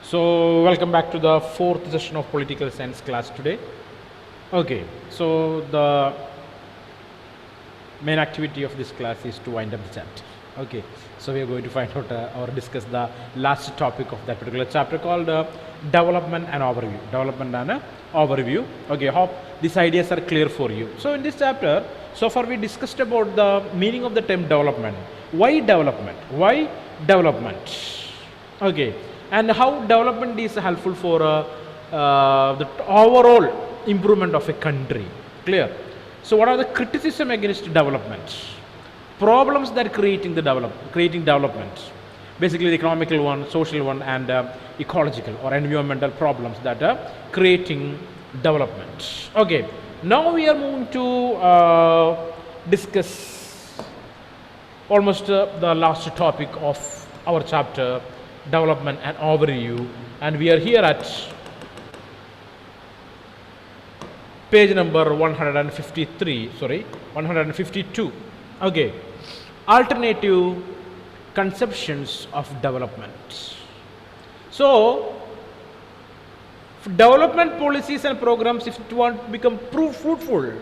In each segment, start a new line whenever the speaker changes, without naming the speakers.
So, welcome back to the fourth session of political science class today. Okay, so the main activity of this class is to wind up the chapter. Okay, so we are going to find out or discuss the last topic of that particular chapter called development and overview. Development and overview. Okay, hope these ideas are clear for you. So, in this chapter, so far we discussed about the meaning of the term development. Why development? Why development? Okay, and how development is helpful for the overall improvement of a country. Clear? So, what are the criticism against development? Problems that creating development. Basically, the economical one, social one, and ecological or environmental problems that are creating development. Okay, now we are moving to discuss almost the last topic of our chapter, development and overview, and we are here at page number 152. Okay, alternative conceptions of development. So, development policies and programs, if it want to become fruitful,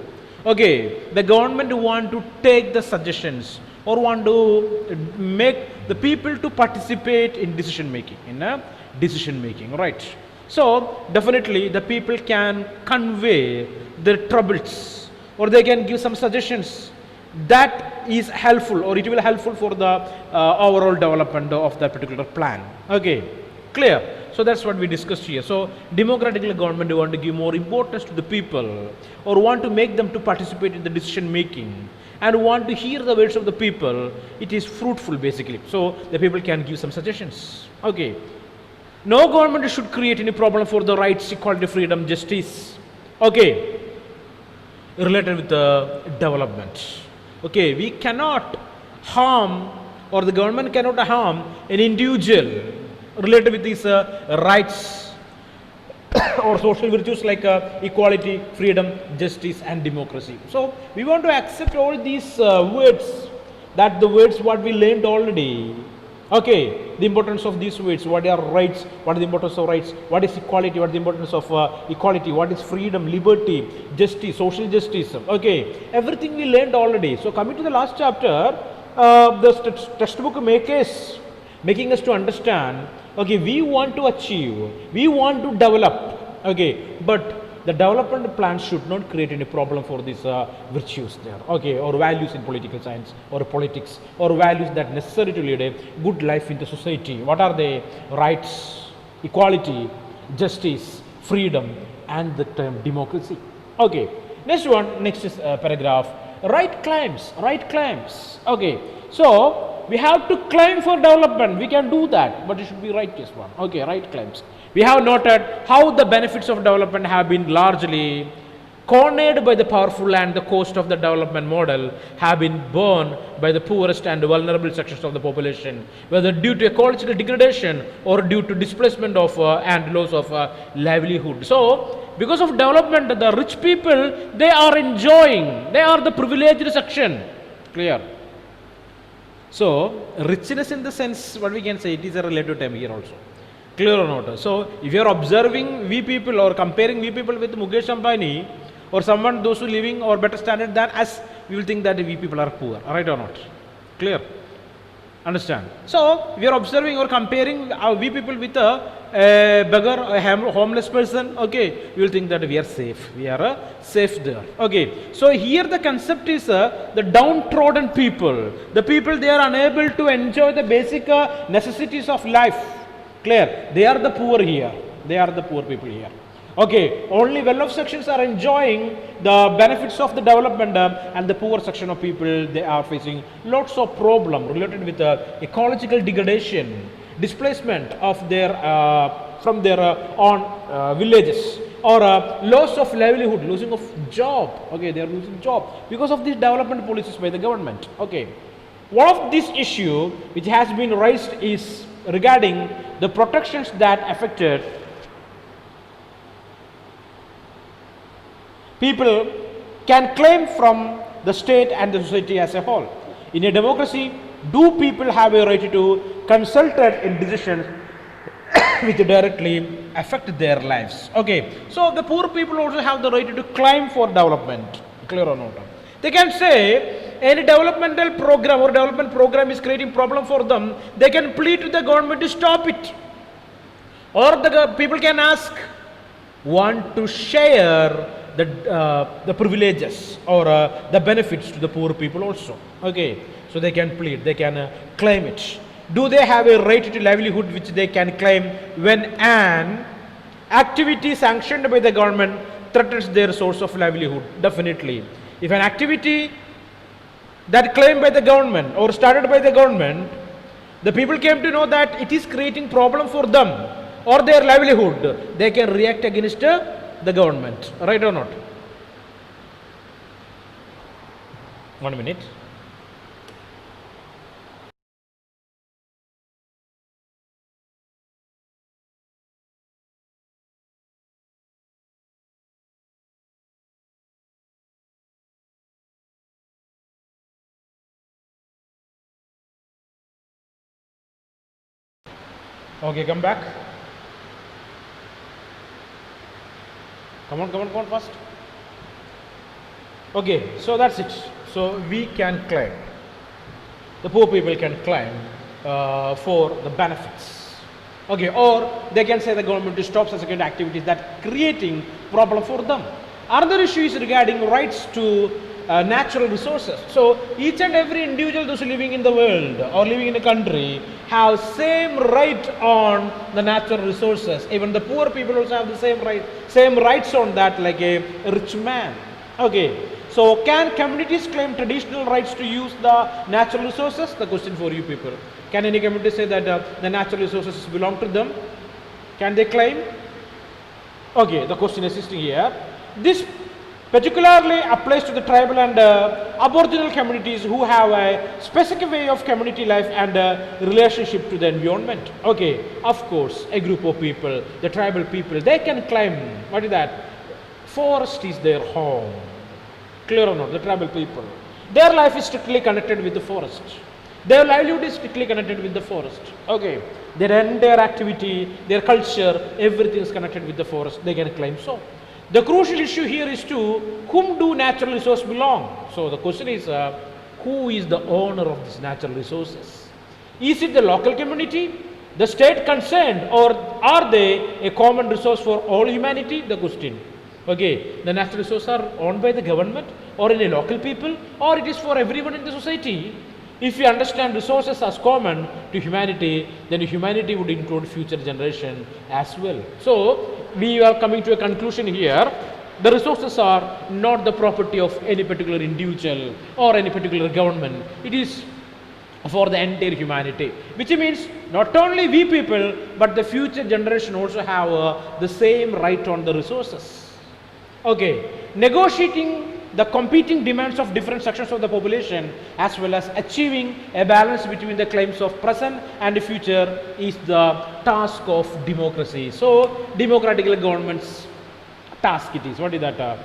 okay, the government want to take the suggestions or want to make the people to participate in decision making, right? So definitely the people can convey their troubles or they can give some suggestions that is helpful or it will helpful for the overall development of that particular plan. Okay, clear? So that's what we discussed here. So democratically government want to give more importance to the people or want to make them to participate in the decision making and want to hear the words of the people. It is fruitful basically. So the people can give some suggestions. Okay. No government should create any problem for the rights, equality, freedom, justice. Okay. Related with the development. Okay. We cannot harm or the government cannot harm an individual related with these rights or social virtues like equality, freedom, justice and democracy. So we want to accept all these words, that the words what we learned already. Okay, the importance of these words, what are rights, what is the importance of rights, what is equality, what is the importance of equality, what is freedom, liberty, justice, social justice. Okay, everything we learned already. So coming to the last chapter, the textbook making us to understand, okay, we want to achieve, we want to develop, okay, but the development plan should not create any problem for these virtues there, okay, or values in political science or politics or values that necessary to lead a good life in the society. What are they? Rights, equality, justice, freedom and the term democracy. Okay, next is paragraph, right claims. Okay, so we have to claim for development. We can do that, but it should be righteous one. Okay, right claims. We have noted how the benefits of development have been largely cornered by the powerful and the cost of the development model have been borne by the poorest and vulnerable sections of the population, whether due to ecological degradation or due to displacement of and loss of livelihood. So, because of development, the rich people, they are enjoying, they are the privileged section. Clear? So, richness in the sense, what we can say, it is a relative term here also. Clear or not? So, if you are observing we people or comparing we people with Mukesh Ambani or someone, those who living or better standard than us, we will think that we people are poor. Right or not? Clear? Understand? So, we are observing or comparing we people with a beggar, a homeless person, okay, you will think that we are safe. We are safe there. Okay, so here the concept is the downtrodden people. The people, they are unable to enjoy the basic necessities of life. Clear? They are the poor here. They are the poor people here. Okay, only well-off sections are enjoying the benefits of the development and the poor section of people, they are facing lots of problems related with ecological degradation, displacement of their from their own villages or loss of livelihood, losing of job. Okay, they are losing job because of these development policies by the government. Okay, one of this issue which has been raised is regarding the protections that affected people can claim from the state and the society as a whole. In a democracy, do people have a right to consult in decisions which directly affect their lives. Okay, so the poor people also have the right to claim for development. Clear or not? They can say any developmental program or development program is creating problem for them. They can plead to the government to stop it, or the people can ask, want to share the privileges or the benefits to the poor people also. Okay, so they can plead, they can claim it. Do they have a right to livelihood which they can claim when an activity sanctioned by the government threatens their source of livelihood? Definitely. If an activity that claimed by the government or started by the government, the people came to know that it is creating problem for them or their livelihood, they can react against the government. Right or not? 1 minute. Okay, come back. Come on fast. Okay, so that's it. So we can claim, the poor people can claim for the benefits. Okay, or they can say the government to stop such kind of activities that creating problem for them. Another issue is regarding rights to natural resources. So each and every individual those living in the world or living in a country have same right on the natural resources. Even the poor people also have the same rights on that like a rich man. Okay, so can communities claim traditional rights to use the natural resources? The question for you people. Can any community say that the natural resources belong to them? Can they claim? Okay, the question existing here. This particularly applies to the tribal and aboriginal communities who have a specific way of community life and relationship to the environment. Okay, of course, a group of people, the tribal people, they can claim, what is that? Forest is their home. Clear or not? The tribal people. Their life is strictly connected with the forest. Their livelihood is strictly connected with the forest. Okay, their entire activity, their culture, everything is connected with the forest. They can claim so. The crucial issue here is to whom do natural resources belong? So the question is, who is the owner of these natural resources? Is it the local community, the state concerned, or are they a common resource for all humanity? The question. Okay, the natural resources are owned by the government or in a local people, or it is for everyone in the society. If we understand resources as common to humanity, then humanity would include future generation as well. So we are coming to a conclusion here. The resources are not the property of any particular individual or any particular government. It is for the entire humanity, which means not only we people, but the future generation also have the same right on the resources. Okay, negotiating the competing demands of different sections of the population as well as achieving a balance between the claims of present and the future is the task of democracy. So democratic government's task it is. What is that?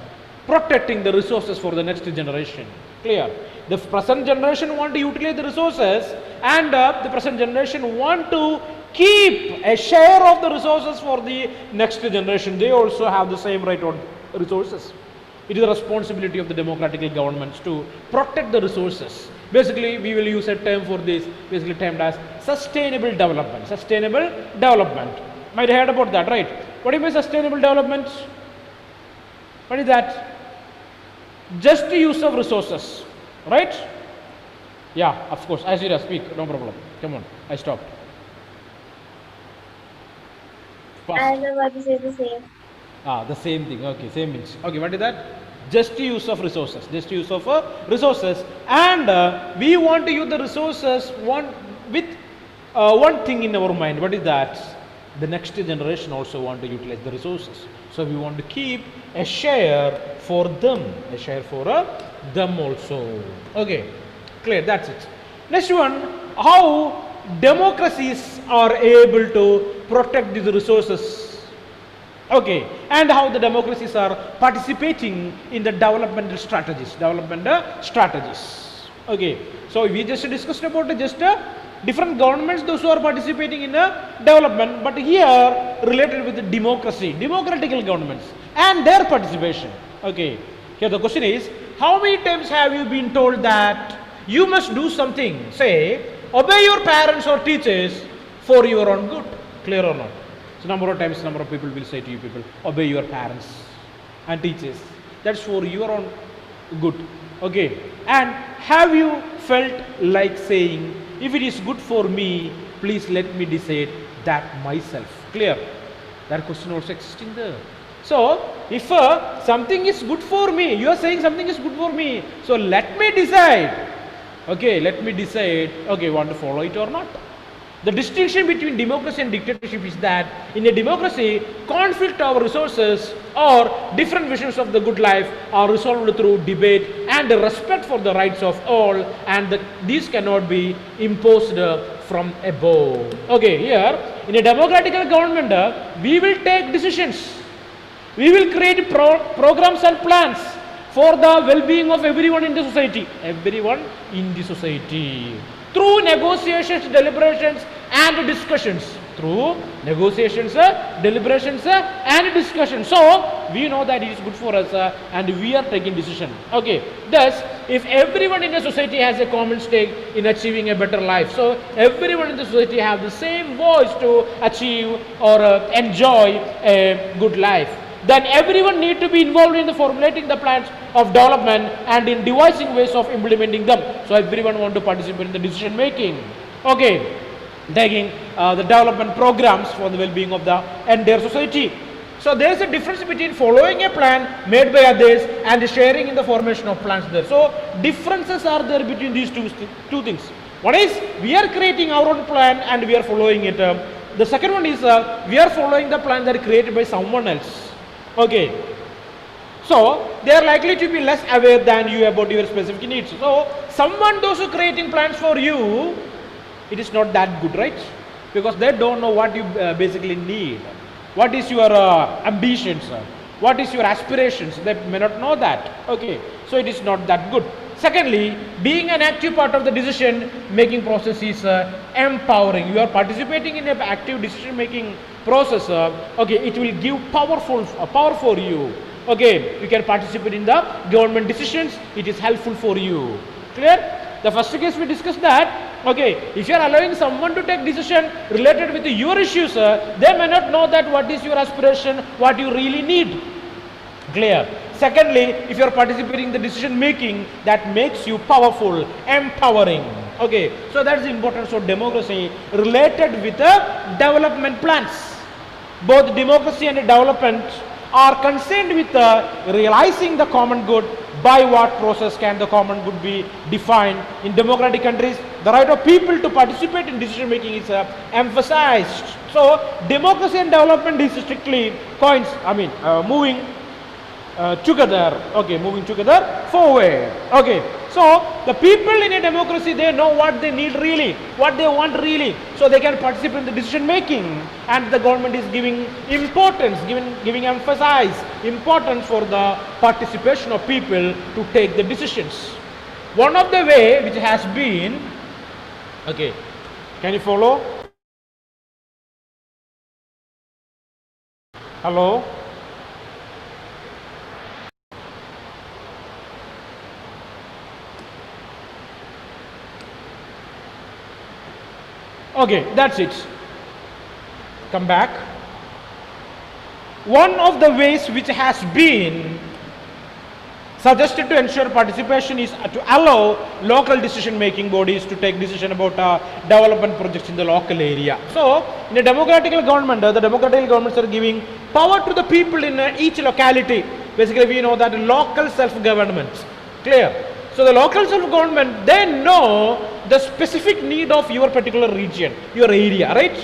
Protecting the resources for the next generation. Clear? The present generation want to utilize the resources and the present generation want to keep a share of the resources for the next generation. They also have the same right on resources. It is the responsibility of the democratic governments to protect the resources. Basically, we will use a term for this, basically termed as sustainable development. Sustainable development. Might have heard about that, right? What do you mean sustainable development? What is that? Just the use of resources, right? Yeah, of course. As you speak, no problem. Come on, I stopped. Fast.
I was about to say the same.
The same thing. Okay, same means. Okay, what is that? Just use of resources. Just use of resources, and we want to use the resources with one thing in our mind. What is that? The next generation also want to utilize the resources. So we want to keep a share for them. A share for them also. Okay, clear. That's it. Next one, how democracies are able to protect these resources. Okay, and how the democracies are participating in the developmental strategies. Okay, so we just discussed about just different governments, those who are participating in a development, but here related with the democracy, democratical governments and their participation. Okay, here the question is, how many times have you been told that you must do something, say, obey your parents or teachers for your own good? Clear or not? So number of times, number of people will say to you, people, obey your parents and teachers. That's for your own good. Okay, and have you felt like saying, if it is good for me, please let me decide that myself? Clear? That question also existing there. So if something is good for me, you are saying something is good for me, so let me decide. Okay, let me decide, okay, want to follow it or not. The distinction between democracy and dictatorship is that in a democracy, conflict over resources or different visions of the good life are resolved through debate and respect for the rights of all, and these cannot be imposed from above. Okay, here in a democratical government, we will take decisions. We will create programs and plans for the well-being of everyone in the society. Everyone in the society. Through negotiations, deliberations and discussions. Through negotiations, deliberations and discussions. So, we know that it is good for us and we are taking decision. Okay. Thus, if everyone in the society has a common stake in achieving a better life, so everyone in the society have the same voice to achieve or enjoy a good life, then everyone need to be involved in the formulating the plans of development and in devising ways of implementing them. So everyone want to participate in the decision making. Okay, taking the development programs for the well-being of the entire society. So there is a difference between following a plan made by others and sharing in the formation of plans there. So differences are there between these two things. One is we are creating our own plan and we are following it. The second one is we are following the plan that is created by someone else. Okay, so they are likely to be less aware than you about your specific needs. So someone those who are creating plans for you, it is not that good, right? Because they don't know what you basically need. What is your ambitions? What is your aspirations? They may not know that. Okay, so it is not that good. Secondly, being an active part of the decision making process is empowering. You are participating in an active decision making process. Okay, it will give power for you. Okay, you can participate in the government decisions. It is helpful for you. Clear? The first case we discussed that. Okay, if you are allowing someone to take decision related with your issues, they may not know that what is your aspiration, what you really need. Clear? Secondly, if you are participating in the decision making, that makes you powerful, empowering. Okay, so that's the importance of democracy related with the development plans. Both democracy and development are concerned with realizing the common good. By what process can the common good be defined? In democratic countries, the right of people to participate in decision making is emphasized. So democracy and development is strictly moving together. Okay, moving together forward. Okay, so the people in a democracy, they know what they need really, what they want really, so they can participate in the decision making, and the government is giving importance, giving importance for the participation of people to take the decisions. One of the way which has been, okay, can you follow? Hello? Okay, that's it. Come back. One of the ways which has been suggested to ensure participation is to allow local decision making bodies to take decision about development projects in the local area. So in a democratic government, the democratic governments are giving power to the people in each locality. Basically we know that local self-government. Clear? So the local self-government, they know the specific need of your particular region, your area, right?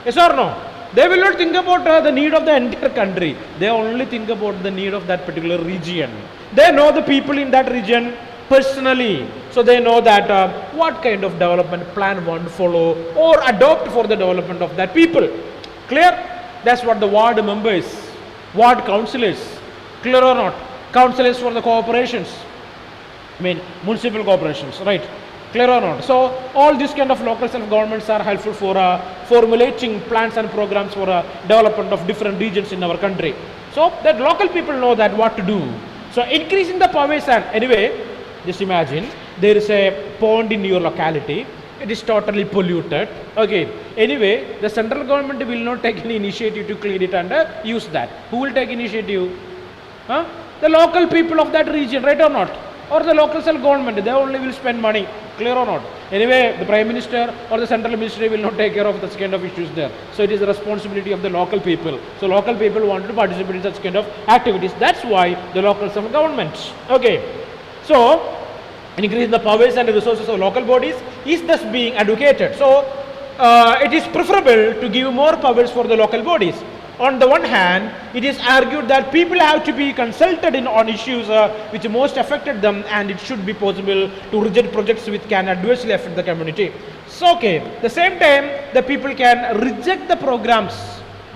Yes or no? They will not think about the need of the entire country. They only think about the need of that particular region. They know the people in that region personally. So they know that what kind of development plan one to follow or adopt for the development of that people. Clear? That's what the ward members, ward councillors, clear or not? Councillors for the corporations. Municipal corporations, right? Clear or not? So all these kind of local self-governments are helpful for formulating plans and programs for development of different regions in our country. So that local people know that what to do. So increasing the powers, and anyway, just imagine there is a pond in your locality. It is totally polluted. Okay. Anyway, the central government will not take any initiative to clean it and use that. Who will take initiative? Huh? The local people of that region, right or not? Or the local self-government, they only will spend money. Clear or not? Anyway, the Prime Minister or the Central Ministry will not take care of such kind of issues there. So it is the responsibility of the local people. So local people want to participate in such kind of activities. That's why the local self-government. Okay. So increase the powers and resources of local bodies is thus being advocated. So it is preferable to give more powers for the local bodies. On the one hand, it is argued that people have to be consulted on issues which most affected them, and it should be possible to reject projects which can adversely affect the community. So, okay, the same time, the people can reject the programs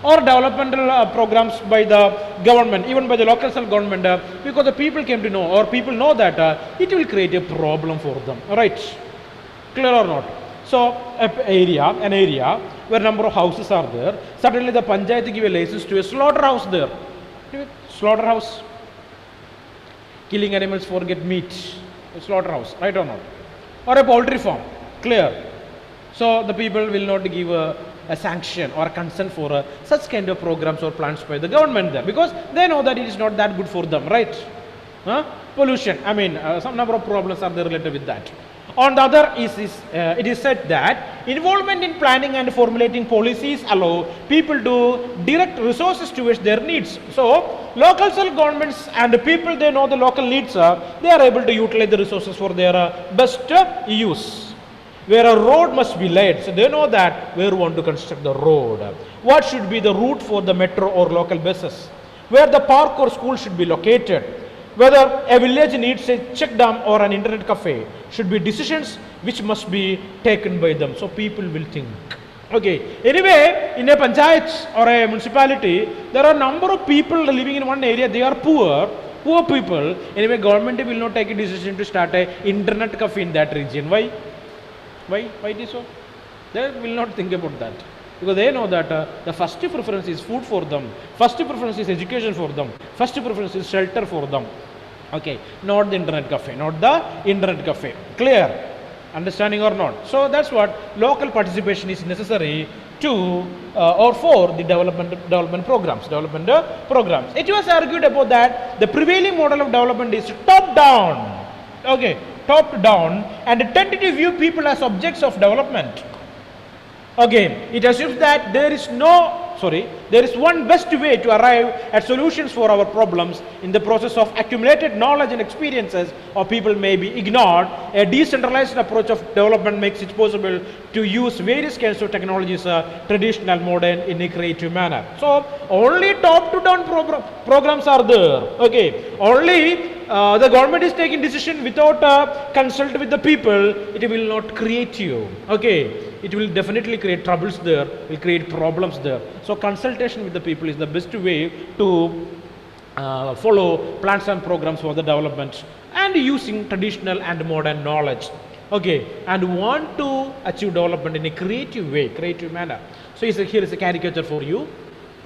or developmental programs by the government, even by the local self-government, because the people came to know, or people know that it will create a problem for them. Right? Clear or not? So, an area where number of houses are there, suddenly the panchayat give a license to a slaughterhouse there. Slaughterhouse, killing animals for get meat, a slaughterhouse, right or not? Or a poultry farm, clear. So the people will not give a sanction or a consent for such kind of programs or plans by the government there, because they know that it is not that good for them, right? Pollution, I mean, some number of problems are there related with that. On the other, it is said that involvement in planning and formulating policies allow people to direct resources towards their needs. So, local self-governments and the people, they know the local needs, they are able to utilize the resources for their best use. Where a road must be laid, so they know that where we want to construct the road. What should be the route for the metro or local buses? Where the park or school should be located? Whether a village needs a check dam or an internet cafe should be decisions which must be taken by them. So people will think. Okay. Anyway, in a panchayat or a municipality, there are a number of people living in one area. They are poor people. Anyway, government will not take a decision to start a internet cafe in that region. Why? Why it is so? They will not think about that. Because they know that the first preference is food for them, first preference is education for them, first preference is shelter for them. Okay, not the internet cafe, Clear? Understanding or not? So that's what local participation is necessary to or for the development programs. It was argued about that the prevailing model of development is top down. Okay, top down, and tentative view people as objects of development. Okay, it assumes that there is one best way to arrive at solutions for our problems. In the process of accumulated knowledge and experiences of people may be ignored. A decentralized approach of development makes it possible to use various kinds of technologies, traditional, modern, in a creative manner. So, only top-to-down programs are there. Okay, only the government is taking decision without consult with the people. It will not create you. Okay. It will definitely create troubles there, will create problems there. So consultation with the people is the best way to follow plans and programs for the development, and using traditional and modern knowledge. Okay, and want to achieve development in a creative way, creative manner. So here is a caricature for you.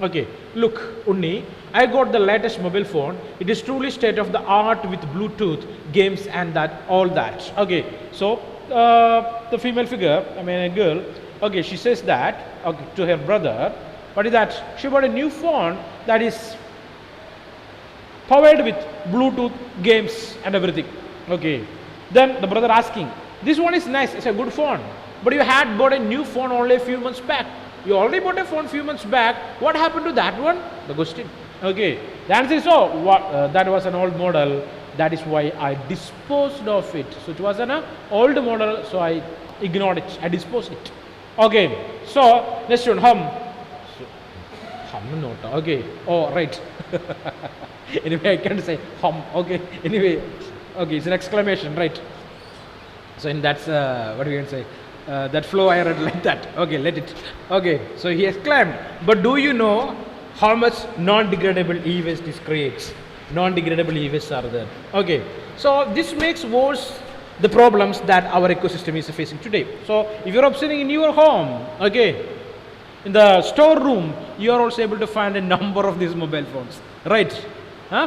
Okay, look, Unni, I got the latest mobile phone. It is truly state of the art with Bluetooth, games and all that. Okay, so the female figure, a girl, okay, she says that to her brother. What is that? She bought a new phone that is powered with Bluetooth, games and everything. Okay, then the brother asking, this one is nice, it's a good phone, but you had bought a new phone only a few months back. You already bought a phone a few months back. What happened to that one? The question. Okay, the answer is that was an old model. That is why I disposed of it. So it was an old model, so I ignored it. I disposed it. Okay. So next one, hum not. Okay. Oh, right. Anyway, I can't say hum. Okay. Anyway, okay, it's an exclamation, right? So in that's what we can say. That flow I read like that. Okay, let it. Okay. So he exclaimed, but do you know how much non-degradable e-waste this creates? Non-degradable e-waste are there. Okay, so this makes worse the problems that our ecosystem is facing today. So if you're observing in your home, okay, in the storeroom, you are also able to find a number of these mobile phones, right?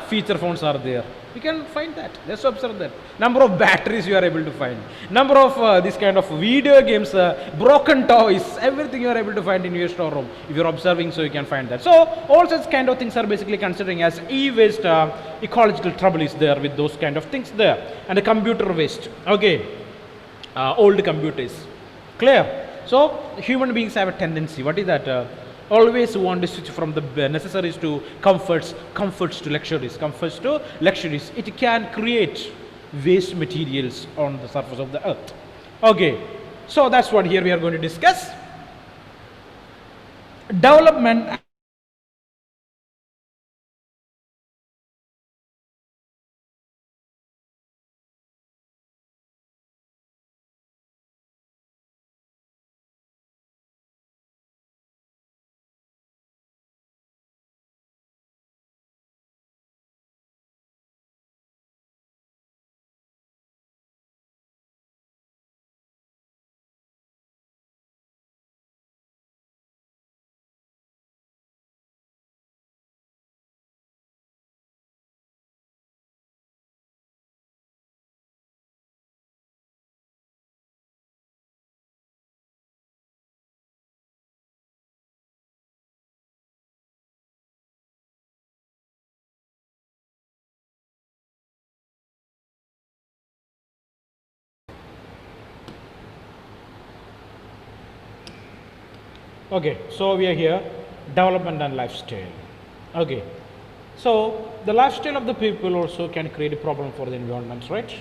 Feature phones are there. You can find that. Let's observe that. Number of batteries you are able to find. Number of this kind of video games, broken toys, everything you are able to find in your storeroom. If you're observing, so you can find that. So all such kind of things are basically considering as e-waste. Ecological trouble is there with those kind of things there. And the computer waste. Okay. Old computers. Clear? So human beings have a tendency. What is that? Always want to switch from the necessaries to comforts to luxuries. It can create waste materials on the surface of the earth. Okay, so that's what here we are going to discuss. Development. Okay, so we are here, development and lifestyle. Okay, so the lifestyle of the people also can create a problem for the environment, right?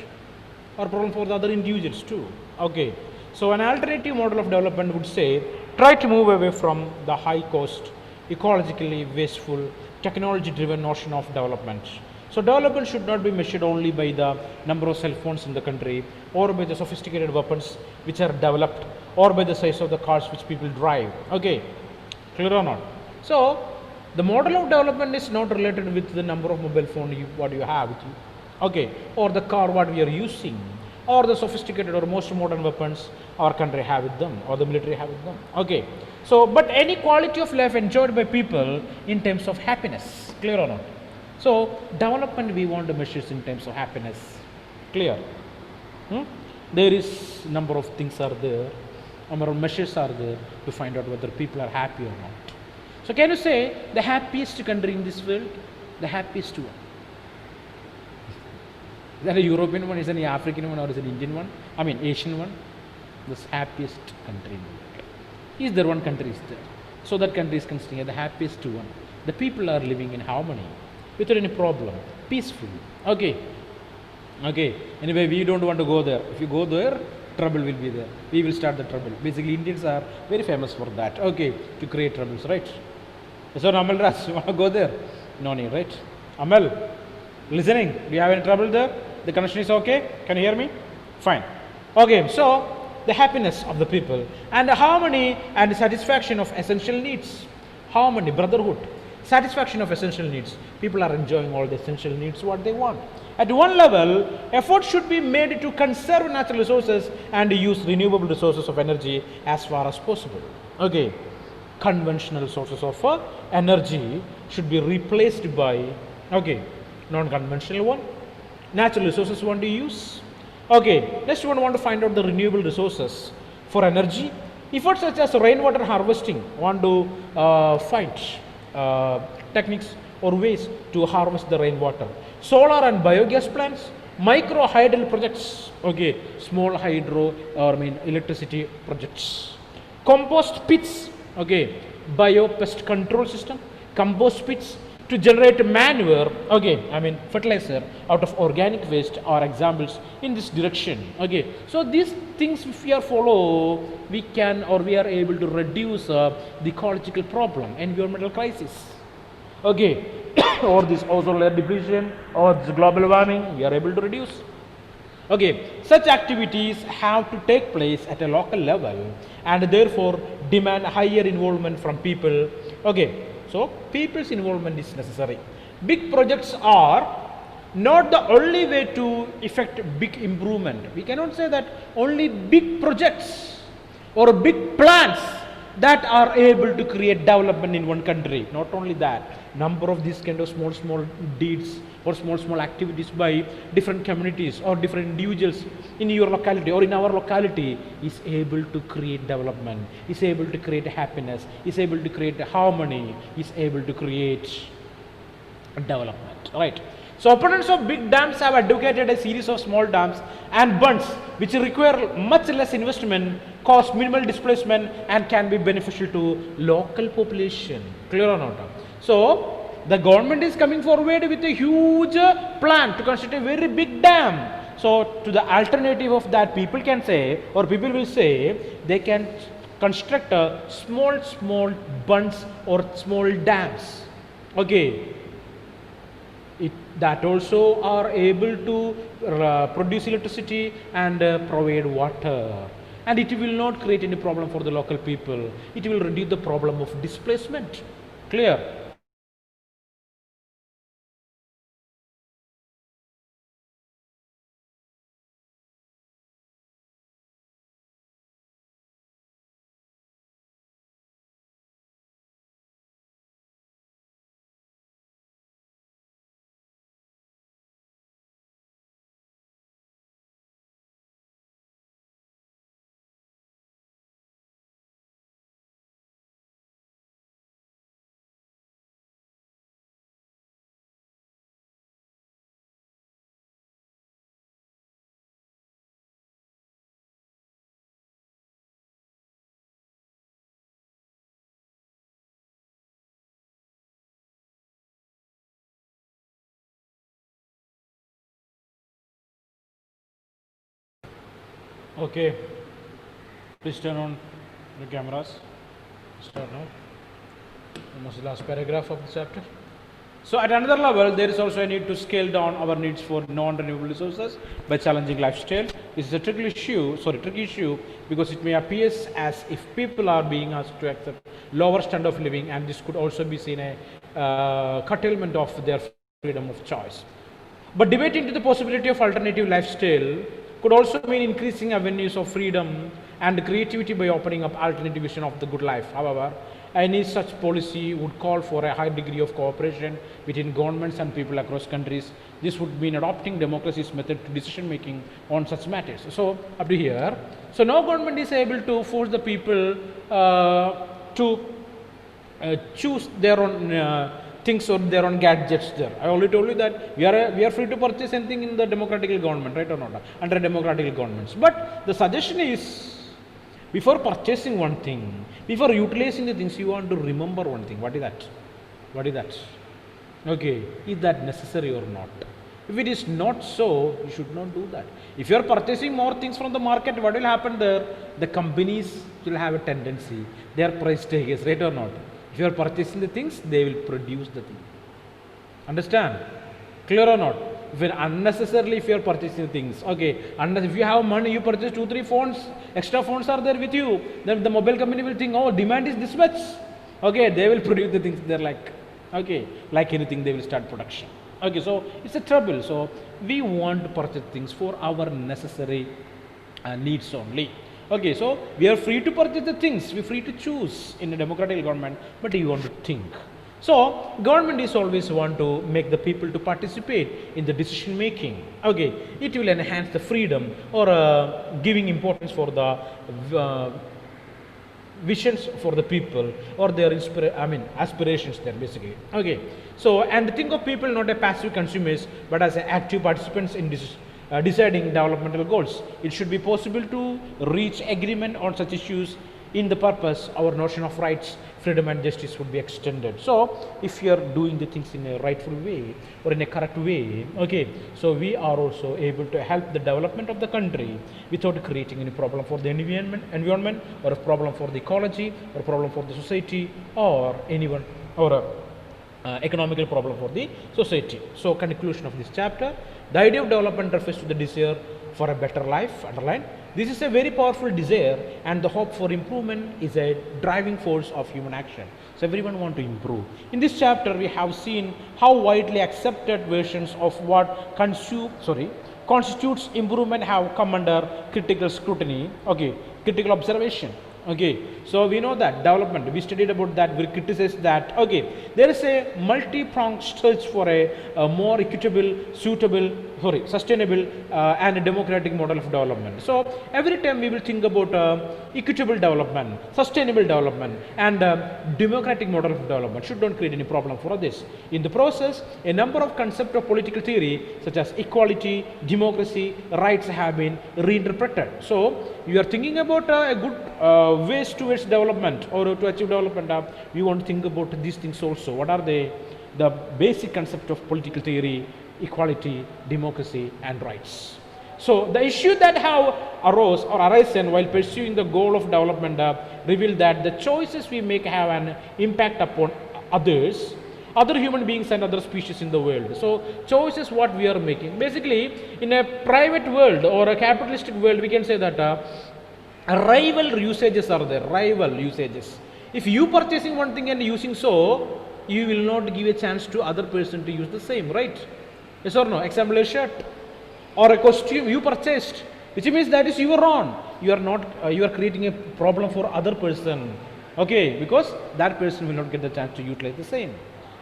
Or problem for the other individuals too. Okay, so an alternative model of development would say, try to move away from the high cost, ecologically wasteful, technology driven notion of development. So development should not be measured only by the number of cell phones in the country, or by the sophisticated weapons which are developed, or by the size of the cars which people drive. Okay, clear or not? So the model of development is not related with the number of mobile phone what you have with you, okay, or the car what we are using, or the sophisticated or most modern weapons our country have with them, or the military have with them. Okay, so but any quality of life enjoyed by people in terms of happiness, clear or not? So development we want to measure in terms of happiness, clear? There is number of things are there, number of measures are there to find out whether people are happy or not. So can you say the happiest country in this world, the happiest one? Is that a European one, is it an African one, or is it an Indian one? I mean Asian one? The happiest country in the world. Is there one country is there? So that country is considered the happiest one. The people are living in harmony, without any problem, peaceful. Okay. Okay. Anyway, we don't want to go there. If you go there, trouble will be there. We will start the trouble. Basically, Indians are very famous for that. Okay, to create troubles, right? So, Amal Raj, you want to go there? No need, right? Amal, listening? Do you have any trouble there? The connection is okay? Can you hear me? Fine. Okay, so the happiness of the people and the harmony and the satisfaction of essential needs. Harmony, brotherhood, satisfaction of essential needs. People are enjoying all the essential needs what they want. At one level, effort should be made to conserve natural resources and use renewable resources of energy as far as possible. Okay, conventional sources of energy should be replaced by, okay, non-conventional one. Natural resources want to use. Okay, next one want to find out the renewable resources for energy. Efforts such as rainwater harvesting want to find techniques or ways to harvest the rainwater. Solar and biogas plants, micro hydel projects, okay, small hydro or electricity projects. Compost pits, okay, biopest control system, compost pits to generate manure, okay, fertilizer out of organic waste are examples in this direction. Okay, so these things if we are follow, we can or we are able to reduce the ecological problem, environmental crisis. Okay, or this ozone layer depletion or this global warming, we are able to reduce. Okay, such activities have to take place at a local level and therefore demand higher involvement from people. Okay, so people's involvement is necessary. Big projects are not the only way to effect big improvement. We cannot say that only big projects or big plans that are able to create development in one country. Not only that, number of these kind of small deeds or small activities by different communities or different individuals in your locality or in our locality is able to create development, is able to create happiness, is able to create harmony, is able to create development, right? So opponents of big dams have advocated a series of small dams and bunds which require much less investment, cause minimal displacement, and can be beneficial to local population. Clear or not? So the government is coming forward with a huge plan to construct a very big dam. So to the alternative of that, people can say, or people will say, they can construct a small bunds or small dams. Okay. That also are able to produce electricity and provide water, and it will not create any problem for the local people. It will reduce the problem of displacement. Clear? Okay, please turn on the cameras. Start now. Almost the last paragraph of the chapter. So at another level, there is also a need to scale down our needs for non-renewable resources by challenging lifestyle. This is a tricky issue because it may appear as if people are being asked to accept lower standard of living, and this could also be seen a curtailment of their freedom of choice. But debating to the possibility of alternative lifestyle could also mean increasing avenues of freedom and creativity by opening up alternative vision of the good life. However, any such policy would call for a high degree of cooperation between governments and people across countries. This would mean adopting democracy's method to decision making on such matters. So up to here, so no government is able to force the people to choose their own things or their own gadgets there. I already told you that we are free to purchase anything in the democratic government, right or not, under democratic governments. But the suggestion is, before purchasing one thing, before utilizing the things, you want to remember one thing. What is that? What is that? Okay, is that necessary or not? If it is not so, you should not do that. If you are purchasing more things from the market, what will happen there? The companies will have a tendency, they are price takers, right or not? If you are purchasing the things, they will produce the thing. Understand? Clear or not? If you're unnecessarily, if you are purchasing things, okay, unless if you have money, you purchase 2-3 phones, extra phones are there with you, then the mobile company will think, oh, demand is this much. Okay, they will produce the things. They're like, okay, like anything, they will start production. Okay, so it's a trouble. So we want to purchase things for our necessary needs only. Okay, so we are free to purchase the things, we are free to choose in a democratic government, but you want to think. So government is always want to make the people to participate in the decision making. Okay, it will enhance the freedom or giving importance for the visions for the people or their aspirations there basically. Okay, so and think of people not as passive consumers but as active participants in this deciding developmental goals. It should be possible to reach agreement on such issues. In the purpose, our notion of rights, freedom and justice would be extended. So if you are doing the things in a rightful way or in a correct way, okay, so we are also able to help the development of the country without creating any problem for the environment or a problem for the ecology or a problem for the society or anyone or a economical problem for the society. So conclusion of this chapter, the idea of development refers to the desire for a better life, underline, This is a very powerful desire, and the hope for improvement is a driving force of human action. So everyone want to improve. In this chapter, we have seen how widely accepted versions of what constitutes improvement have come under critical scrutiny. Okay, critical observation. Okay, so we know that development, we studied about that, we criticized that. Okay, there is a multi-pronged search for a more equitable, sustainable and a democratic model of development. So every time we will think about equitable development, sustainable development, and democratic model of development should not create any problem for this. In the process, a number of concepts of political theory such as equality, democracy, rights have been reinterpreted. So you are thinking about a good ways towards development or to achieve development, we want to think about these things also. What are they? The basic concept of political theory, equality, democracy, and rights. So the issue that have arisen while pursuing the goal of development reveal that the choices we make have an impact upon others, other human beings and other species in the world. So choices what we are making. Basically, in a private world or a capitalistic world, we can say that rival usages are there, rival usages. If you purchasing one thing and using so, you will not give a chance to other person to use the same, right? Yes or no? Example, a shirt or a costume you purchased, which means that is your own. You are not, you are creating a problem for other person. Okay, because that person will not get the chance to utilize the same.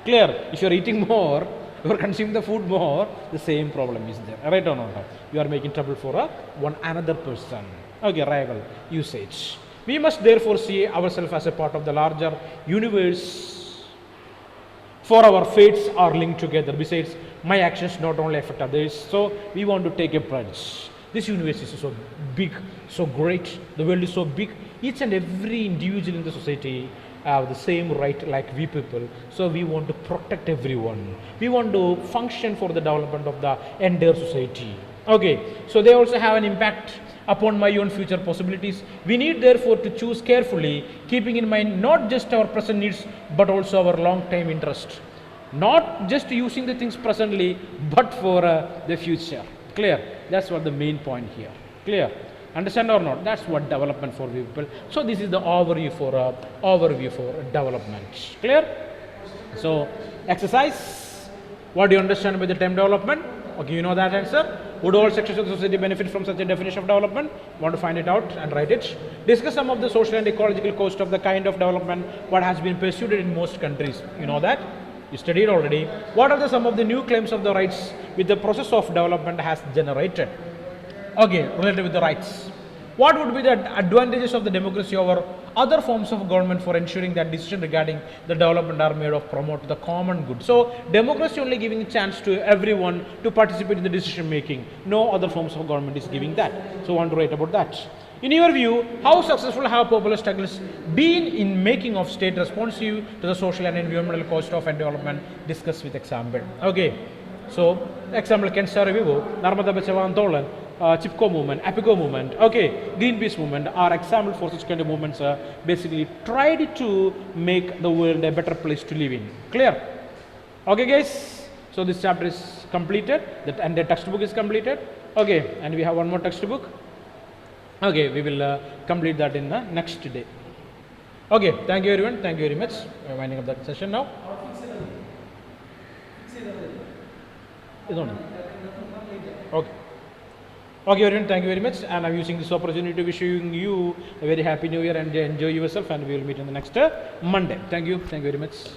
Clear? If you are eating more, you are consuming the food more, the same problem is there, right or not? You are making trouble for one another person. Okay, rival usage. We must therefore see ourselves as a part of the larger universe, for our fates are linked together. Besides, my actions not only affect others, so we want to take a pledge. This universe is so big, so great, the world is so big, each and every individual in the society have the same right like we people, so we want to protect everyone. We want to function for the development of the entire society. Okay, so they also have an impact upon my own future possibilities. We need therefore to choose carefully, keeping in mind not just our present needs but also our long-term interest. Not just using the things presently but for the future. Clear? That's what the main point here. Clear? Understand or not? That's what development for people. So this is the overview for development. Clear? So exercise. What do you understand by the term development? Okay, you know that answer. Would all sections of the society benefit from such a definition of development? Want to find it out and write it. Discuss some of the social and ecological cost of the kind of development what has been pursued in most countries. You know that? You studied already. What are some of the new claims of the rights which the process of development has generated? Okay, related with the rights. What would be the advantages of the democracy over other forms of government for ensuring that decisions regarding the development are made of promote the common good? So democracy only giving a chance to everyone to participate in the decision making. No other forms of government is giving that. So I want to write about that. In your view, how successful have popular struggles been in making of state responsive to the social and environmental cost of development? Discuss with example. Okay, so example can start with Narmada Bachava Andolan, Chipko movement, Apico movement, okay, Greenpeace movement are examples for such kind of movements. Basically tried to make the world a better place to live in. Clear? Okay, guys. So this chapter is completed, and the textbook is completed. Okay, and we have one more textbook. Okay, we will complete that in the next day. Okay, thank you everyone. Thank you very much. We are winding up that session now. Okay. Okay everyone, thank you very much, and I'm using this opportunity to wish you a very happy new year and enjoy yourself, and we will meet on the next Monday. Thank you very much.